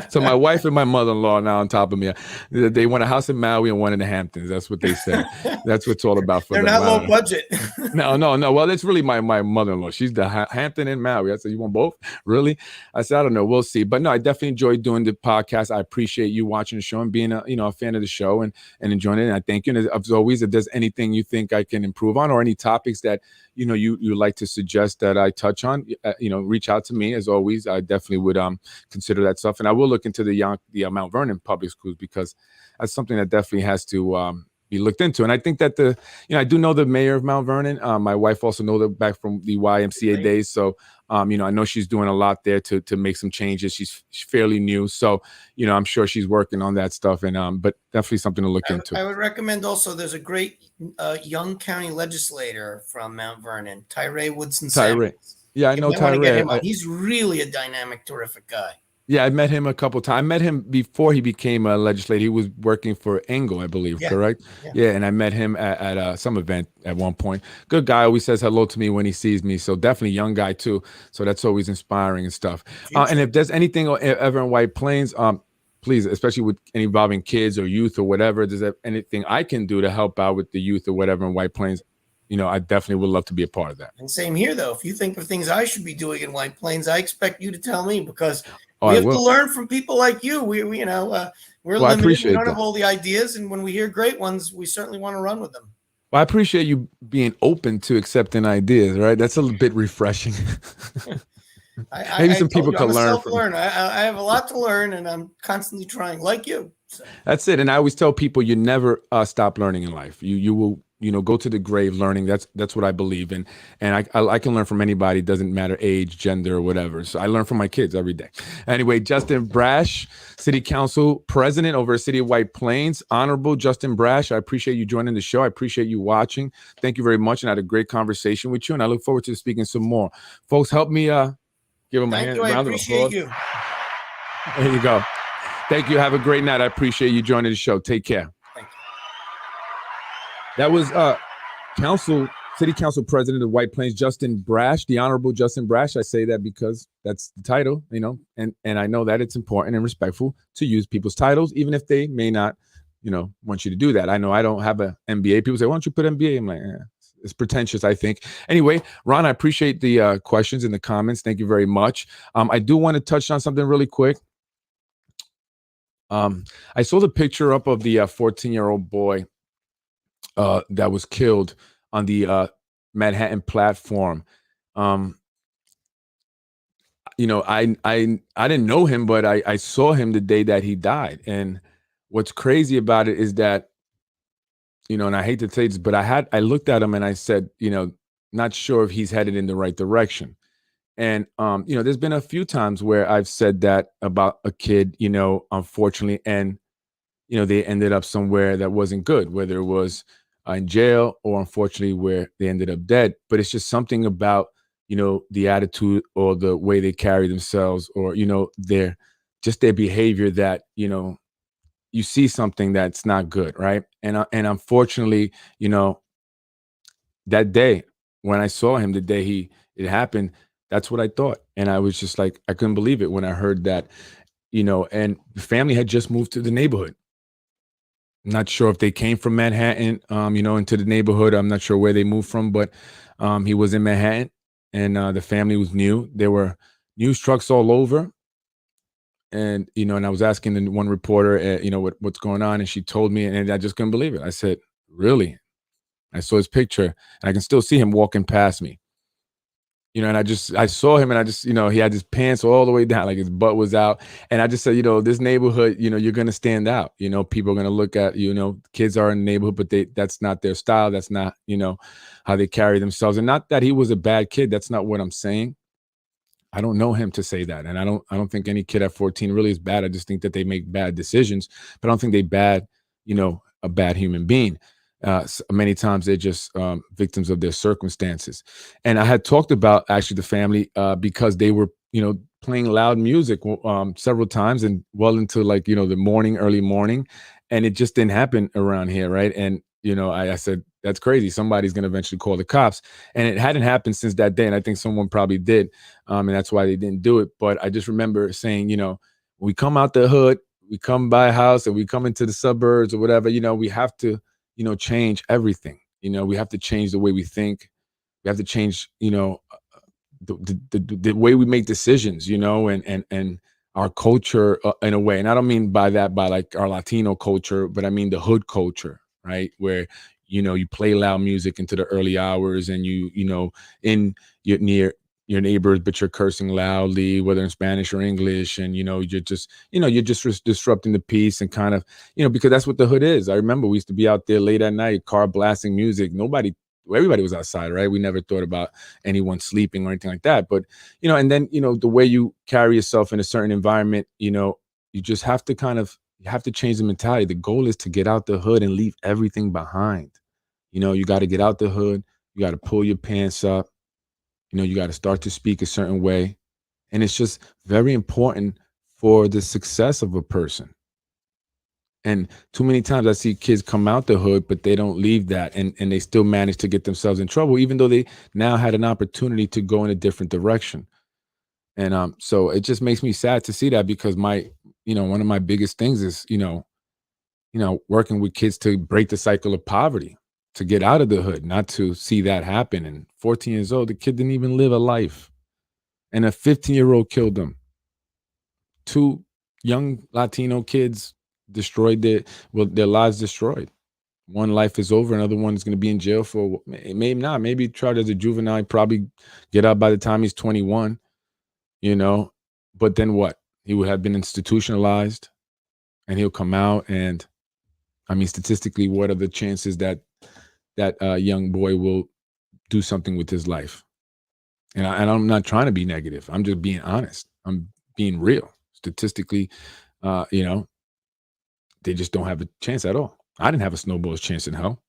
So my wife and my mother-in-law now on top of me, they want a house in Maui and one in the Hamptons. That's what they say. That's what it's all about for them. They're not low budget. No. Well, that's really my mother-in-law. She's the Hampton and Maui. I said, you want both? Really? I said, I don't know. We'll see. But no, I definitely enjoy doing the podcast. I appreciate you watching the show and being a fan of the show and enjoying it. And I thank you. And as always, if there's anything you think I can improve on or any topics that you like to suggest that I touch on, reach out to me. As always, I definitely would consider that stuff, and I will look into the Mount Vernon public schools, because that's something that definitely has to be looked into. And I think that I do know the mayor of Mount Vernon. My wife also knows her back from the YMCA days, so I know she's doing a lot there to make some changes. She's fairly new, so I'm sure she's working on that stuff, and but definitely something to look into. I would recommend also, there's a great young county legislator from Mount Vernon, Tyree Woodson. Yeah, I know Tyree. He's really a dynamic, terrific guy. Yeah, I met him a couple of times. I met him before he became a legislator. He was working for Engel, I believe, correct? Yeah, and I met him at some event at one point. Good guy, always says hello to me when he sees me. So definitely young guy too. So that's always inspiring and stuff. And if there's anything ever in White Plains, please, especially with involving kids or youth or whatever, there's anything I can do to help out with the youth or whatever in White Plains, I definitely would love to be a part of that. And same here, though. If you think of things I should be doing in White Plains, I expect you to tell me, because we have to learn from people like you. We're limited. We don't have all the ideas, and when we hear great ones, we certainly want to run with them. Well, I appreciate you being open to accepting ideas. Right, that's a little bit refreshing. Maybe some people can learn from. I have a lot to learn, and I'm constantly trying, like you. So. That's it. And I always tell people, you never stop learning in life. You will go to the grave learning. That's what I believe in, and I can learn from anybody. It doesn't matter age, gender, or whatever. So I learn from my kids every day. Anyway, Justin Brasch, City Council President over the City of White Plains, Honorable Justin Brasch. I appreciate you joining the show. I appreciate you watching. Thank you very much, and I had a great conversation with you. And I look forward to speaking some more. Folks, help me give him a Thank you. I round of appreciate applause. you. There you go. Thank you. Have a great night. I appreciate you joining the show. Take care. Thank you. That was City Council President of White Plains, Justin Brasch, the Honorable Justin Brasch. I say that because that's the title, and I know that it's important and respectful to use people's titles, even if they may not, want you to do that. I know I don't have an MBA. People say, why don't you put MBA? I'm like, it's pretentious, I think. Anyway, Ron, I appreciate the questions and the comments. Thank you very much. I do want to touch on something really quick. I saw the picture up of the 14-year-old boy that was killed on the Manhattan platform. I didn't know him, but I saw him the day that he died. And what's crazy about it is that, and I hate to say this, but I looked at him and I said, not sure if he's headed in the right direction. And there's been a few times where I've said that about a kid, unfortunately, and they ended up somewhere that wasn't good, whether it was in jail or unfortunately where they ended up dead. But it's just something about, the attitude or the way they carry themselves or, their behavior that, you see something that's not good. Right. And unfortunately, that day when I saw him, the day it happened, that's what I thought. And I was just like, I couldn't believe it when I heard that, and the family had just moved to the neighborhood. Not sure if they came from Manhattan, into the neighborhood. I'm not sure where they moved from, but he was in Manhattan, and the family was new. There were news trucks all over, and and I was asking the one reporter, what's going on, and she told me, and I just couldn't believe it. I said, "Really?" I saw his picture, and I can still see him walking past me. And I saw him and I just, he had his pants all the way down, like his butt was out. And I just said, this neighborhood, you're going to stand out. People are going to look at, kids are in the neighborhood, but that's not their style. That's not, how they carry themselves. And not that he was a bad kid. That's not what I'm saying. I don't know him to say that. And I don't think any kid at 14 really is bad. I just think that they make bad decisions, but I don't think they a bad human being. Many times they're just victims of their circumstances. And I had talked about actually the family because they were, playing loud music several times and well into the early morning. And it just didn't happen around here. Right. And, I said, that's crazy. Somebody's going to eventually call the cops. And it hadn't happened since that day. And I think someone probably did. And that's why they didn't do it. But I just remember saying, when we come out the hood, we come by a house and we come into the suburbs or whatever, we have to, change everything. We have to change the way we think. We have to change, the way we make decisions, and our culture in a way. And I don't mean by that by like our Latino culture, but I mean the hood culture, right? Where, you play loud music into the early hours and in your near your neighbors, but you're cursing loudly, whether in Spanish or English. And, you're just disrupting the peace and kind of, because that's what the hood is. I remember we used to be out there late at night, car blasting music. Everybody was outside, right? We never thought about anyone sleeping or anything like that. But, and then, the way you carry yourself in a certain environment, you just have to you have to change the mentality. The goal is to get out the hood and leave everything behind. You got to get out the hood. You got to pull your pants up. You got to start to speak a certain way. And it's just very important for the success of a person. And too many times I see kids come out the hood, but they don't leave that. And they still manage to get themselves in trouble, even though they now had an opportunity to go in a different direction. And so it just makes me sad to see that because one of my biggest things is, working with kids to break the cycle of poverty, to get out of the hood, not to see that happen. And 14 years old, the kid didn't even live a life. And a 15-year-old killed them. Two young Latino kids destroyed their lives destroyed. One life is over, another one is going to be in jail for maybe not, maybe tried as a juvenile, probably get out by the time he's 21, but then what? He would have been institutionalized and he'll come out and I mean, statistically, what are the chances that that young boy will do something with his life. And I'm not trying to be negative. I'm just being honest. I'm being real. Statistically, you know, they just don't have a chance at all. I didn't have a snowball's chance in hell.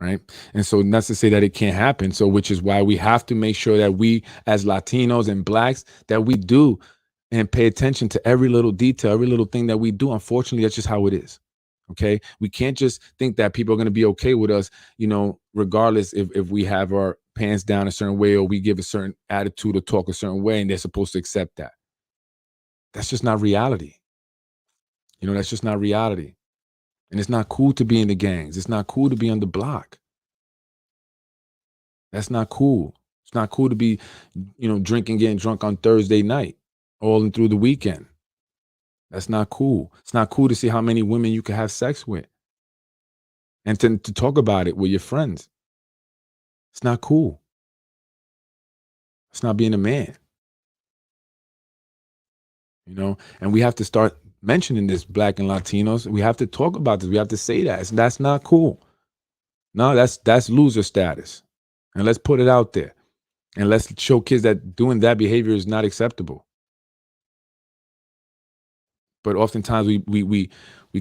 Right. And so not to say that it can't happen. So which is why we have to make sure that we as Latinos and blacks that we do and pay attention to every little detail, every little thing that we do. Unfortunately, that's just how it is. Okay. We can't just think that people are going to be okay with us, you know, regardless if we have our pants down a certain way or we give a certain attitude or talk a certain way and they're supposed to accept that. That's just not reality. You know, that's just not reality. And it's not cool to be in the gangs. It's not cool to be on the block. That's not cool. It's not cool to be, you know, drinking, getting drunk on Thursday night, all and through the weekend. That's not cool. It's not cool to see how many women you can have sex with and to talk about it with your friends. It's not cool. It's not being a man, you know? And we have to start mentioning this, Black and Latinos. We have to talk about this. We have to say that. That's not cool. No, that's loser status. And let's put it out there. And let's show kids that doing that behavior is not acceptable. But oftentimes we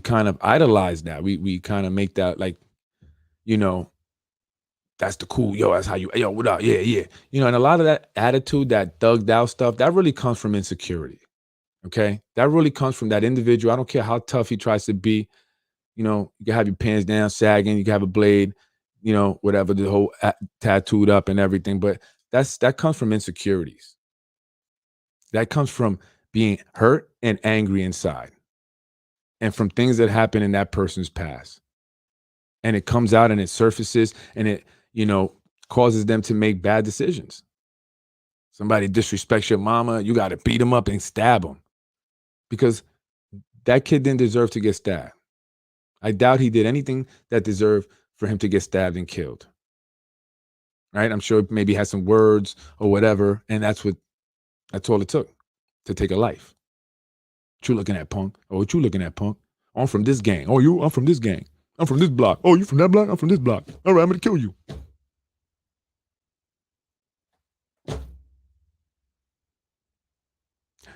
kind of idolize that. We kind of make that like, you know, that's the cool, yo, that's how you, yo, what up? Yeah, yeah. You know, and a lot of that attitude, that thugged out stuff, that really comes from insecurity. Okay. That really comes from that individual. I don't care how tough he tries to be. You know, you can have your pants down, sagging, you can have a blade, you know, whatever, the whole tattooed up and everything. But that comes from insecurities. That comes from being hurt and angry inside and from things that happen in that person's past. And it comes out and it surfaces and it, you know, causes them to make bad decisions. Somebody disrespects your mama, you got to beat them up and stab them because that kid didn't deserve to get stabbed. I doubt he did anything that deserved for him to get stabbed and killed. Right? I'm sure maybe he had some words or whatever, and that's all it took to take a life. What you looking at, punk? Oh, what you looking at, punk? I'm from this gang. Oh, I'm from this gang. I'm from this block. Oh, you from that block? I'm from this block. All right, I'm gonna kill you.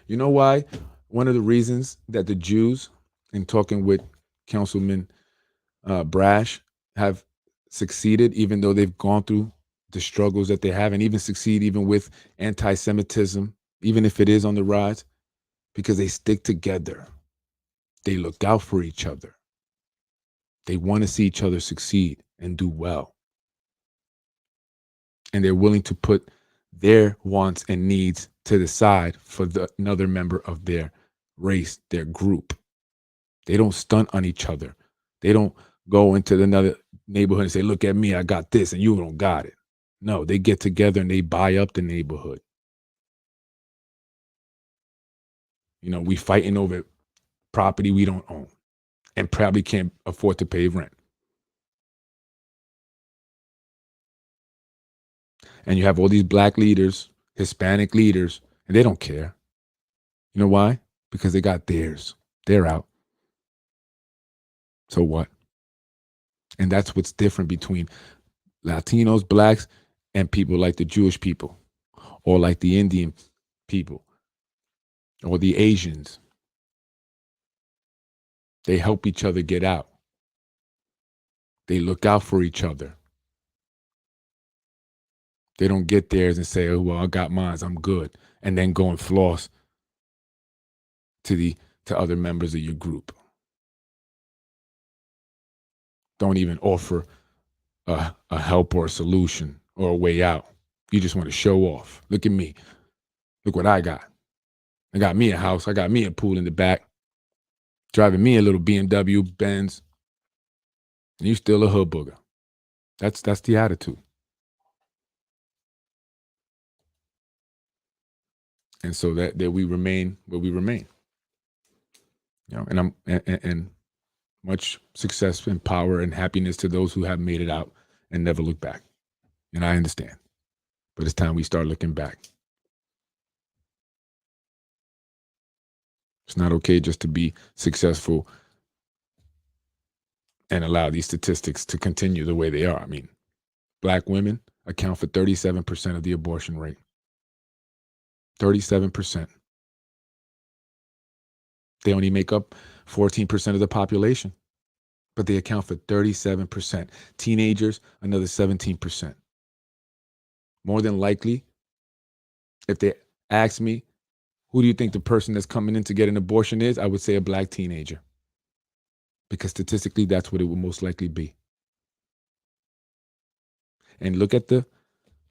You know why? One of the reasons that the Jews, in talking with Councilman Brasch, have succeeded, even though they've gone through the struggles that they have, and even succeed even with anti-Semitism, even if it is on the rise, because they stick together. They look out for each other. They want to see each other succeed and do well. And they're willing to put their wants and needs to the side for another member of their race, their group. They don't stunt on each other. They don't go into another neighborhood and say, look at me, I got this and you don't got it. No, they get together and they buy up the neighborhood. You know, we fighting over property we don't own and probably can't afford to pay rent. And you have all these black leaders, Hispanic leaders, and they don't care. You know why? Because they got theirs. They're out. So what? And that's what's different between Latinos, blacks, and people like the Jewish people or like the Indian people or the Asians. They help each other get out. They look out for each other. They don't get theirs and say, oh, well, I got mine, I'm good. And then go and floss to other members of your group. Don't even offer a help or a solution or a way out. You just want to show off. Look at me. Look what I got. I got me a house. I got me a pool in the back. Driving me a little BMW, Benz. And you still a hood booger. That's the attitude. And so that we remain where we remain. You know, and much success and power and happiness to those who have made it out and never look back. And I understand. But it's time we start looking back. It's not okay just to be successful and allow these statistics to continue the way they are. I mean, Black women account for 37% of the abortion rate. 37%. They only make up 14% of the population, but they account for 37%. Teenagers, another 17%. More than likely, if they ask me, who do you think the person that's coming in to get an abortion is? I would say a Black teenager, because statistically, that's what it would most likely be. And look at the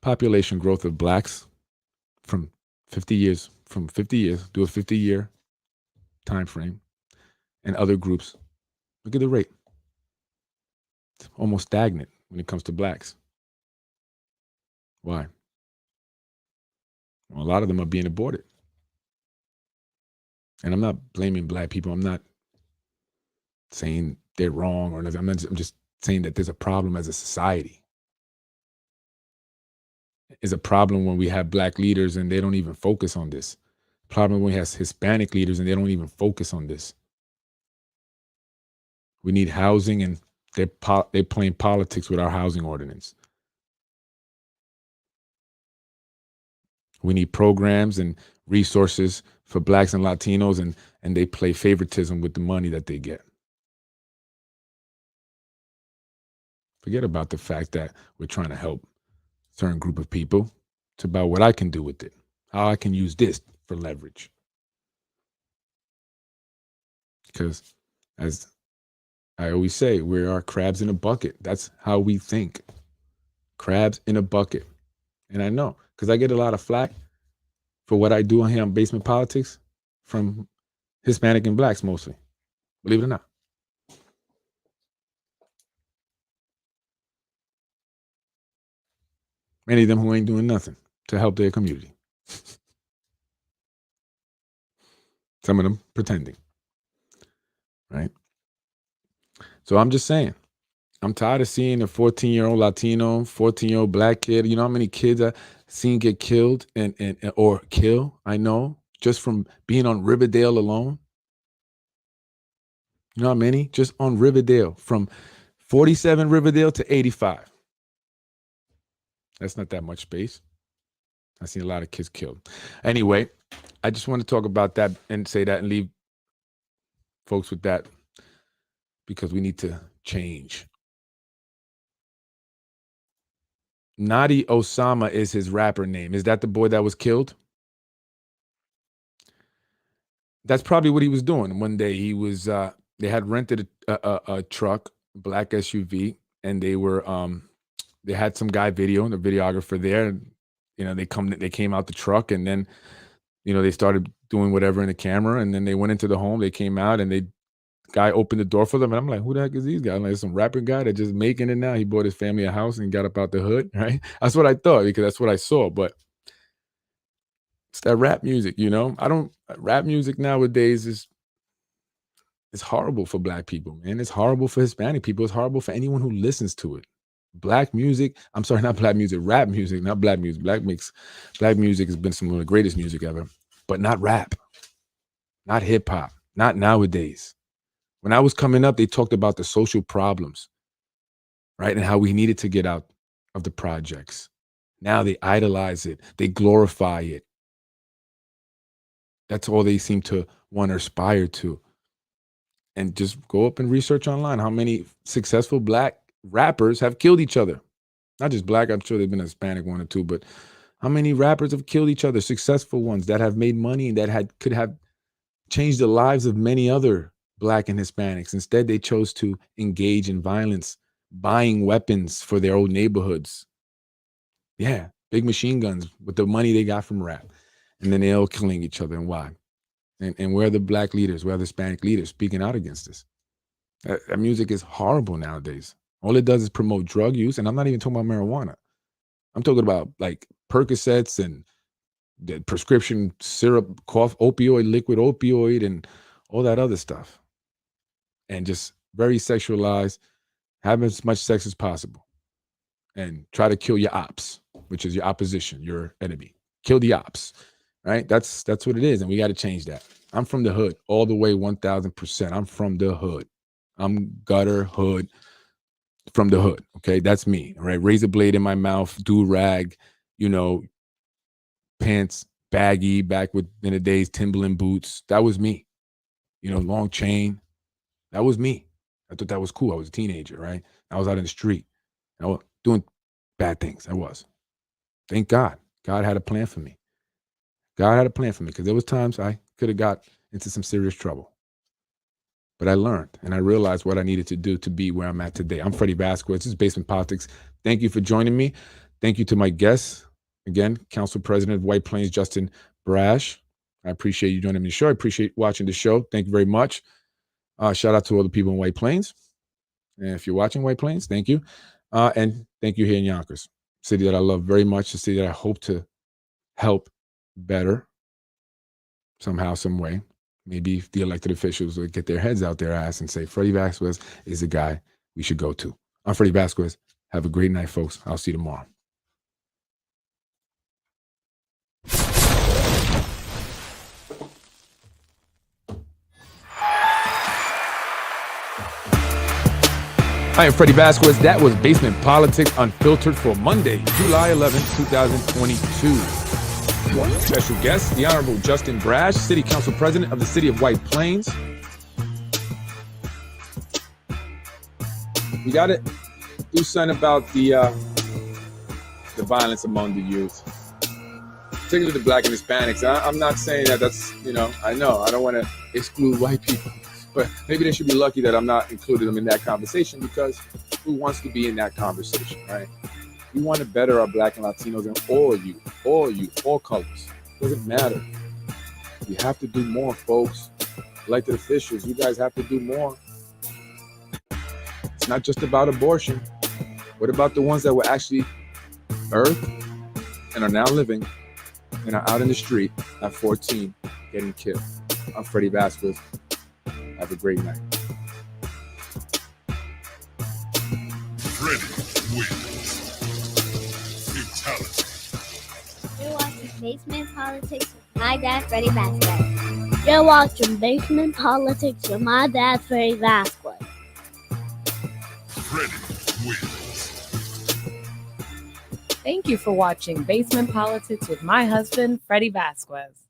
population growth of Blacks from 50 years, do a 50-year time frame, and other groups. Look at the rate. It's almost stagnant when it comes to Blacks. Why? Well, a lot of them are being aborted. And I'm not blaming Black people. I'm not saying they're wrong or nothing. I'm just saying that there's a problem as a society. It's a problem when we have Black leaders and they don't even focus on this. Problem when we have Hispanic leaders and they don't even focus on this. We need housing, and they're playing politics with our housing ordinance. We need programs and resources for Blacks and Latinos, and they play favoritism with the money that they get. Forget about the fact that we're trying to help a certain group of people. It's about what I can do with it, how I can use this for leverage. Because as I always say, we are crabs in a bucket. That's how we think. Crabs in a bucket. And I know, because I get a lot of flack for what I do on here on Basement Politics from Hispanic and Blacks mostly. Believe it or not. Many of them who ain't doing nothing to help their community. Some of them pretending. Right? So I'm just saying, I'm tired of seeing a 14-year-old Latino, 14-year-old Black kid. You know how many kids I've seen get killed or kill, I know, just from being on Riverdale alone? You know how many? Just on Riverdale, from 47 Riverdale to 85. That's not that much space. I've seen a lot of kids killed. Anyway, I just want to talk about that and say that and leave folks with that, because we need to change. Nadi Osama is his rapper name. Is that the boy that was killed? That's probably what he was doing. One day he was, they had rented a truck, Black SUV, and they had some guy video, the videographer there. And, you know, they came out the truck, and then, you know, they started doing whatever in the camera, and then they went into the home. They came out, and guy opened the door for them, and I'm like, who the heck is these guys? I'm like, some rapper guy that just making it now. He bought his family a house and got up out the hood, right? That's what I thought, because that's what I saw. But it's that rap music, you know. Rap music nowadays is horrible for Black people, man. It's horrible for Hispanic people. It's horrible for anyone who listens to it. Black music, I'm sorry, not Black music, rap music, not Black music. Black music has been some of the greatest music ever, but not rap, not hip hop, not nowadays. When I was coming up, they talked about the social problems, right? And how we needed to get out of the projects. Now they idolize it. They glorify it. That's all they seem to want to aspire to. And just go up and research online how many successful Black rappers have killed each other. Not just Black, I'm sure there's been a Hispanic one or two, but how many rappers have killed each other, successful ones that have made money and that could have changed the lives of many other Black and Hispanics. Instead, they chose to engage in violence, buying weapons for their own neighborhoods. Yeah, big machine guns with the money they got from rap. And then they all killing each other. And why? And where are the Black leaders, where are the Hispanic leaders speaking out against this? That music is horrible nowadays. All it does is promote drug use. And I'm not even talking about marijuana. I'm talking about like Percocets and the prescription syrup, liquid opioid, and all that other stuff. And just very sexualized, have as much sex as possible. And try to kill your ops, which is your opposition, your enemy. Kill the ops, right? That's what it is. And we got to change that. I'm from the hood all the way 1000%. I'm from the hood. I'm gutter hood from the hood. Okay, that's me. All right, razor blade in my mouth, do rag, you know, pants baggy back with in the days, Timberland boots. That was me. You know, long chain. That was me. I thought that was cool. I was a teenager, right? I was out in the street. I was doing bad things. I was. Thank God. God had a plan for me. God had a plan for me because there was times I could have got into some serious trouble. But I learned and I realized what I needed to do to be where I'm at today. I'm Freddy Vazquez. This is Basement Politics. Thank you for joining me. Thank you to my guests. Again, Council President of White Plains, Justin Brasch. I appreciate you joining me on the show. I appreciate watching the show. Thank you very much. Shout out to all the people in White Plains. And if you're watching White Plains, thank you. And thank you here in Yonkers, city that I love very much, a city that I hope to help better somehow, some way. Maybe the elected officials will get their heads out their ass and say, Freddy Vazquez is the guy we should go to. I'm Freddy Vazquez. Have a great night, folks. I'll see you tomorrow. I am Freddy Vazquez. That was Basement Politics Unfiltered for Monday, July 11, 2022. Special guest, the Honorable Justin Brasch, City Council President of the City of White Plains. We got to do something about the violence among the youth, particularly the Black and Hispanics. I'm not saying that that's, I don't want to exclude white people. But maybe they should be lucky that I'm not including them in that conversation, because who wants to be in that conversation, right? We want to better our Black and Latinos and all colors. Doesn't matter. We have to do more, folks. Elected officials, you guys have to do more. It's not just about abortion. What about the ones that were actually birthed and are now living and are out in the street at 14 getting killed? I'm Freddy Vazquez. Have a great night. Freddy wins. Fatality. You're watching Basement Politics with my dad, Freddy Vazquez. You're watching Basement Politics with my dad, Freddy Vazquez. Freddy wins. Thank you for watching Basement Politics with my husband, Freddy Vazquez.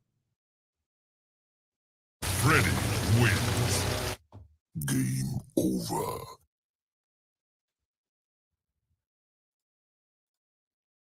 Freddy wins. Game over.